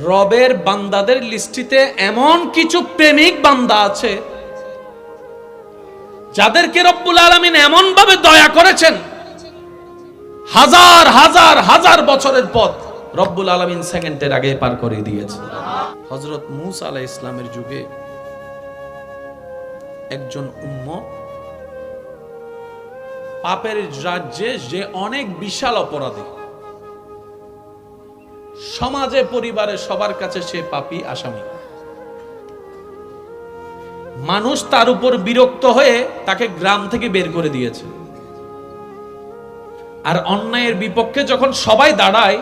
রবের বান্দাদের লিস্টিতে এমন কিছু প্রেমিক বান্দা আছে যাদেরকে রব্বুল আলামিন এমন ভাবে দয়া করেছেন, হাজার হাজার হাজার বছরের পথ রব্বুল আলামিন সেকেন্ডের আগে পার করে দিয়েছে। হযরত মূসা আলাইহিস সালামের যুগে একজন উম্মত পাপের রাজ্যে যে অনেক বিশাল অপরাধী, সমাজে পরিবারে সবার কাছে সে পাপী আসামি, মানুষ তার উপর বিরক্ত হয়ে তাকে গ্রাম থেকে বের করে দিয়েছে। আর অন্যায়ের বিপক্ষে যখন সবাই দাঁড়ায়,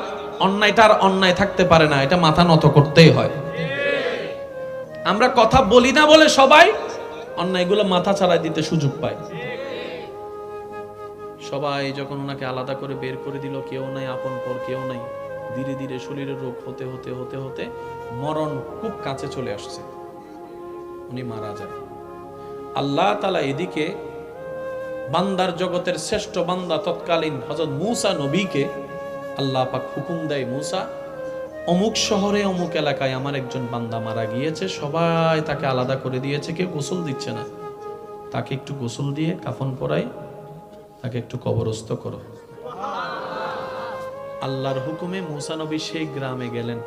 অন্যায়টা আর অন্যায় থাকতে পারে না, এটা মাথা নত করতেই হয়। আমরা কথা বলি না বলে সবাই অন্যায়গুলো মাথা ছাড়াই দিতে সুযোগ পায়। সবাই যখন ওনাকে আলাদা করে বের করে দিল, কেউ নাই আপন পর, কেউ নাই, ধীরে ধীরে শরীরের রোগ হতে হতে হতে হতে মরণ খুব কাছে চলে আসছে, উনি মারা যায়। আল্লাহ তাআলা এদিকে বান্দার জগতের শ্রেষ্ঠ বান্দা তৎকালীন হযরত মূসা নবীকে আল্লাহ পাক হুকুম দেয়, মূসা অমুক শহরে অমুক এলাকায় আমার একজন বান্দা মারা গিয়েছে, সবাই তাকে আলাদা করে দিয়েছে, কেউ গোসল দিচ্ছে না, তাকে একটু গোসল দিয়ে কাফন পরাই, তাকে একটু কবরস্থ করো। আল্লাহর হুকুমে মূসা নবী সেই গ্রামে গেলেন।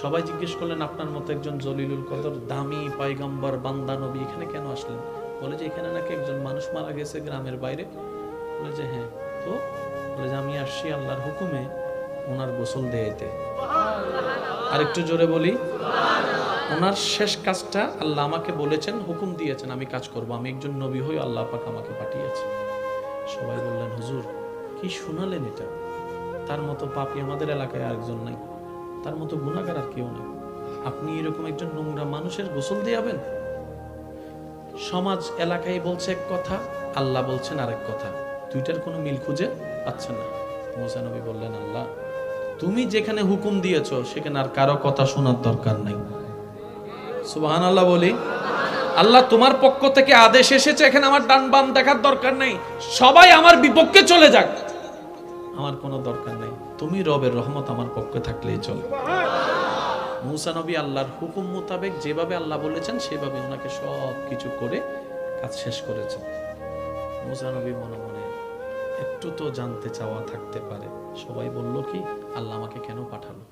সবাই জিজ্ঞেস করলেন, আপনার মতো একজন জলিলুল কদর দামি পয়গম্বর বান্দা নবী এখানে কেন আসলেন? বলে যে এখানে নাকি একজন মানুষ মারা গেছে গ্রামের বাইরে। বলে যে হ্যাঁ, তো বলে যে আমি আসছি আল্লাহর হুকুমে ওনার গোসল দিতে। আর একটু জোরে বলি, ওনার শেষ কাজটা আল্লাহ আমাকে বলেছেন, হুকুম দিয়েছেন, আমি কাজ করব, আমি একজন নবী হই, আল্লাহ পাক আমাকে পাঠিয়েছে। সবাই বললেন, হুজুর কি শোনালেন এটা? তার মতো পাপী আমাদের এলাকায় আরেকজন নাই, তার মতো গুনাহগার আর কেউ নেই, আপনি এরকম একজন নোংরা মানুষের গোসল দিয়াবেন? সমাজ এলাকায় বলছে এক কথা, আল্লাহ বলছেন আরেক কথা, দুইটার কোনো মিল খুঁজে পাচ্ছেন না। মূসা নবী বললেন, আল্লাহ তুমি যেখানে হুকুম দিয়েছো সেখানে আর কারো কথা শোনার দরকার নাই। সুবহানাল্লাহ বলি। আল্লাহ তোমার পক্ষ থেকে আদেশ এসেছে, এখানে আমার ডান বাম দেখার দরকার নেই, সবাই আমার বিপক্ষে চলে যাক, আমার কোনো দরকার নেই, তুমি রবের রহমত আমার পক্ষে থাকলেই চলে। মূসা নবী আল্লাহর হুকুম মোতাবেক যেভাবে আল্লাহ বলেছেন সেভাবে ওনাকে সব কিছু করে কাজ শেষ করেছেন। মূসা নবী মনে মনে একটু তো জানতে চাওয়া থাকতে পারে, সবাই বলল কি, আল্লাহ আমাকে কেন পাঠালো?